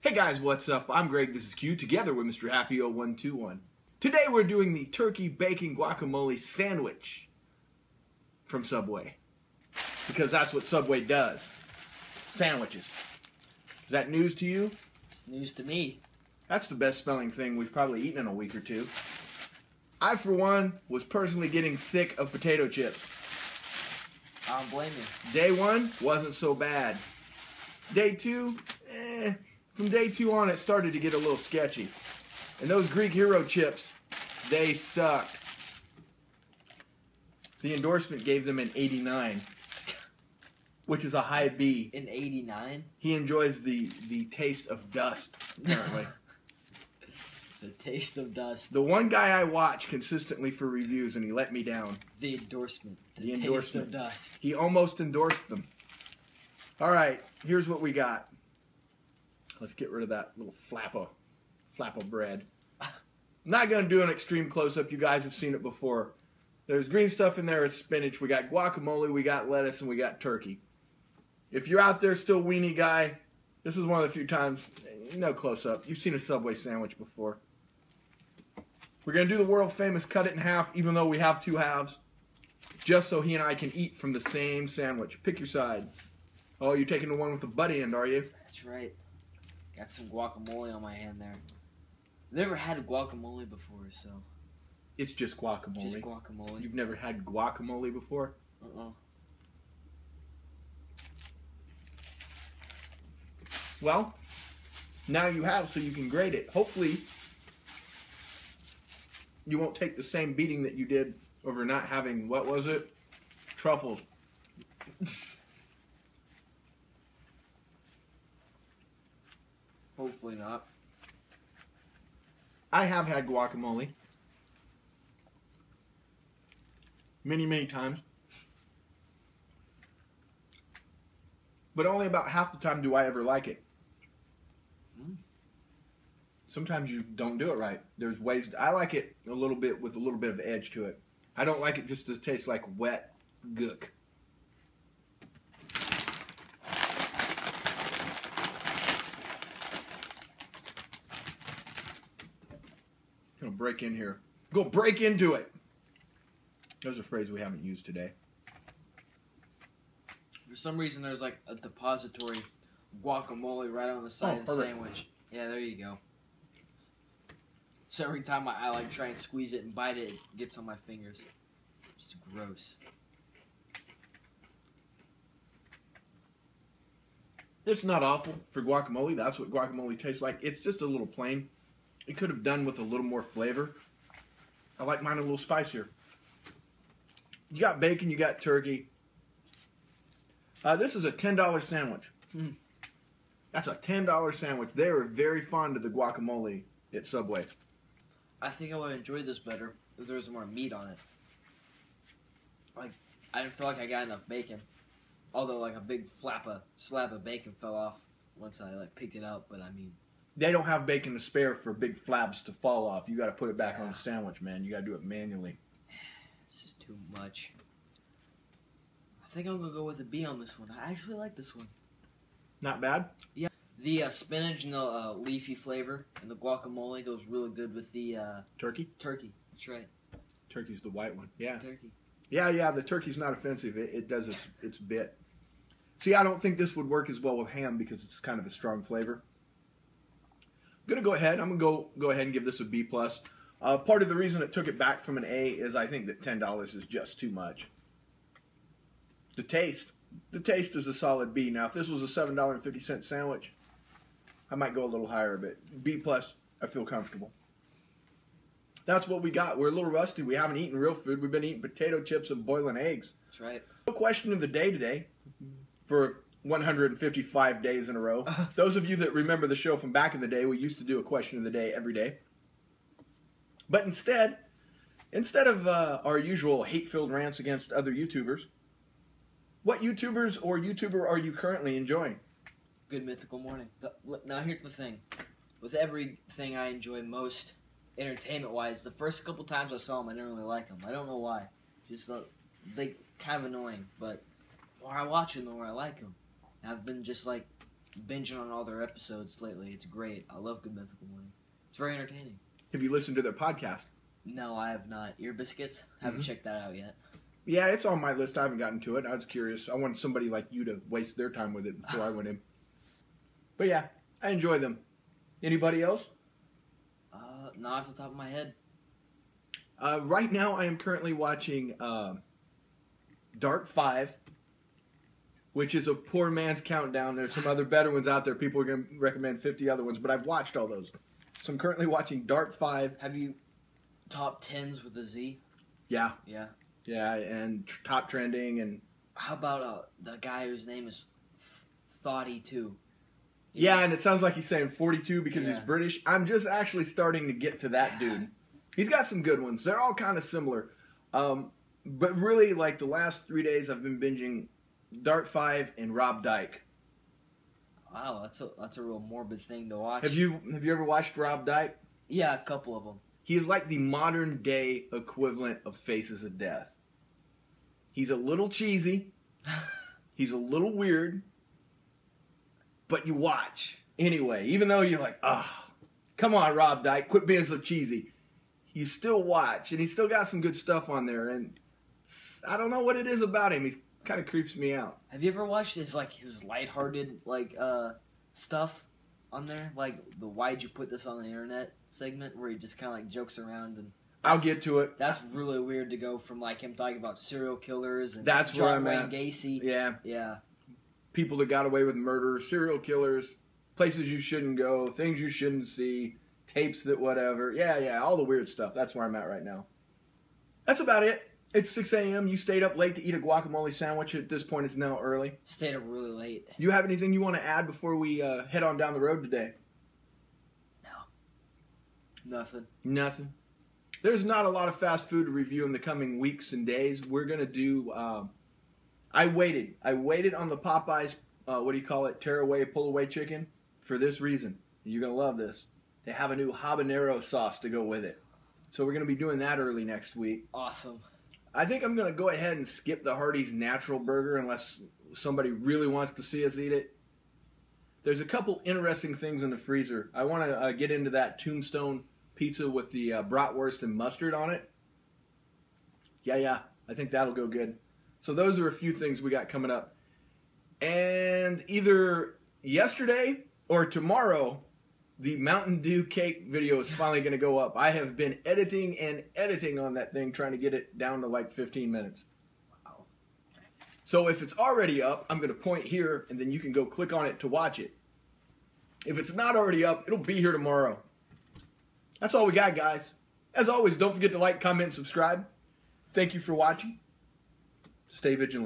Hey guys, what's up? I'm Greg, this is Q, together with Mr. Happy0121. Today we're doing the Turkey Bacon Guacamole Sandwich from Subway. Because that's what Subway does. Sandwiches. Is that news to you? It's news to me. That's the best smelling thing we've probably eaten in a week or two. I, for one, was personally getting sick of potato chips. I don't blame you. Day one, wasn't so bad. Day two, From day two on, it started to get a little sketchy. And those Greek Hero chips, they sucked. The endorsement gave them an 89, which is a high B. An 89? He enjoys the taste of dust, apparently. The taste of dust. The one guy I watch consistently for reviews, and he let me down. The endorsement. The endorsement. Taste of dust. He almost endorsed them. All right, here's what we got. Let's get rid of that little flap of bread. I'm not going to do an extreme close-up. You guys have seen it before. There's green stuff in there. It's spinach. We got guacamole. We got lettuce. And we got turkey. If you're out there still weenie guy, this is one of the few times, no close-up. You've seen a Subway sandwich before. We're going to do the world-famous cut it in half, even though we have two halves, just so he and I can eat from the same sandwich. Pick your side. Oh, you're taking the one with the butt end, are you? That's right. Got some guacamole on my hand there. Never had guacamole before, so. It's just guacamole. Just guacamole. You've never had guacamole before? Uh-uh. Well, now you have, so you can grade it. Hopefully, you won't take the same beating that you did over not having, what was it? Truffles. Hopefully not. I have had guacamole. Many, many times. But only about half the time do I ever like it. Sometimes you don't do it right. There's ways. I like it a little bit with a little bit of edge to it. I don't like it just to taste like wet gook. Gonna break in here. Go break into it. There's a phrase we haven't used today. For some reason, there's like a depository guacamole right on the side of the sandwich. Yeah, there you go. So every time I like try and squeeze it and bite it, it gets on my fingers. It's gross. It's not awful for guacamole. That's what guacamole tastes like. It's just a little plain. It could have done with a little more flavor. I like mine a little spicier. You got bacon, you got turkey. This is a $10 sandwich. That's a $10 sandwich. They are very fond of the guacamole at Subway. I think I would enjoy this better if there was more meat on it. Like, I didn't feel like I got enough bacon. Although, like, a big slab of bacon fell off once I, like, picked it up. But, I mean... They don't have bacon to spare for big flabs to fall off. You got to put it back on the sandwich, man. You got to do it manually. This is too much. I think I'm going to go with a B on this one. I actually like this one. Not bad? Yeah. The spinach and the leafy flavor and the guacamole goes really good with the... Turkey? Turkey. That's right. Turkey's the white one. Yeah. Turkey. Yeah, the turkey's not offensive. It does its bit. See, I don't think this would work as well with ham because it's kind of a strong flavor. I'm going to go ahead. I'm going to go ahead and give this a B+. Part of the reason it took it back from an A is I think that $10 is just too much. The taste is a solid B. Now, if this was a $7.50 sandwich, I might go a little higher, but B+, I feel comfortable. That's what we got. We're a little rusty. We haven't eaten real food. We've been eating potato chips and boiling eggs. That's right. The question of the day today, for 155 days in a row. Those of you that remember the show from back in the day, we used to do a question of the day every day. But instead of our usual hate-filled rants against other YouTubers, what YouTubers or YouTuber are you currently enjoying? Good Mythical Morning. Now here's the thing. With everything I enjoy most, entertainment-wise, the first couple times I saw them, I didn't really like them. I don't know why. Just they kind of annoying, but the more I watch them, the more I like them. And I've been just like binging on all their episodes lately. It's great. I love Good Mythical Morning. It's very entertaining. Have you listened to their podcast? No, I have not. Ear Biscuits? Haven't checked that out yet. Yeah, it's on my list. I haven't gotten to it. I was curious. I wanted somebody like you to waste their time with it before I went in. But yeah, I enjoy them. Anybody else? Not off the top of my head. Right now, I am currently watching Dark 5, which is a poor man's countdown. There's some other better ones out there. People are going to recommend 50 other ones, but I've watched all those. So I'm currently watching Dark 5. Have you top 10s with a Z? Yeah. Yeah. Yeah, and top trending. And how about the guy whose name is Thoughty too? Yeah, and it sounds like he's saying 42 because he's British. I'm just actually starting to get to that dude. He's got some good ones. They're all kind of similar. But really, like the last 3 days, I've been binging Dark 5 and Rob Dyke. Wow, that's a real morbid thing to watch. Have you ever watched Rob Dyke? Yeah, a couple of them. He's like the modern day equivalent of Faces of Death. He's a little cheesy. He's a little weird. But you watch anyway, even though you're like, come on, Rob Dyke, quit being so cheesy. You still watch, and he's still got some good stuff on there, and I don't know what it is about him. He kind of creeps me out. Have you ever watched his lighthearted stuff on there, like the "Why'd you put this on the internet" segment, where he just kind of like jokes around and. I'll get to it. That's really weird to go from like him talking about serial killers and that's where I'm John at. Wayne Gacy. Yeah. People that got away with murder, serial killers, places you shouldn't go, things you shouldn't see, tapes that whatever. Yeah, all the weird stuff. That's where I'm at right now. That's about it. It's 6 a.m. You stayed up late to eat a guacamole sandwich. At this point, it's now early. Stayed up really late. You have anything you want to add before we head on down the road today? No. Nothing. There's not a lot of fast food to review in the coming weeks and days. We're going to do... I waited on the Popeyes, tear-away, pull-away chicken for this reason. You're going to love this. They have a new habanero sauce to go with it. So we're going to be doing that early next week. Awesome. I think I'm going to go ahead and skip the Hardee's Natural Burger unless somebody really wants to see us eat it. There's a couple interesting things in the freezer. I want to get into that Tombstone pizza with the bratwurst and mustard on it. Yeah, I think that'll go good. So those are a few things we got coming up. And either yesterday or tomorrow, the Mountain Dew cake video is finally going to go up. I have been editing on that thing, trying to get it down to like 15 minutes. Wow. So if it's already up, I'm going to point here, and then you can go click on it to watch it. If it's not already up, it'll be here tomorrow. That's all we got, guys. As always, don't forget to like, comment, and subscribe. Thank you for watching. Stay vigilant.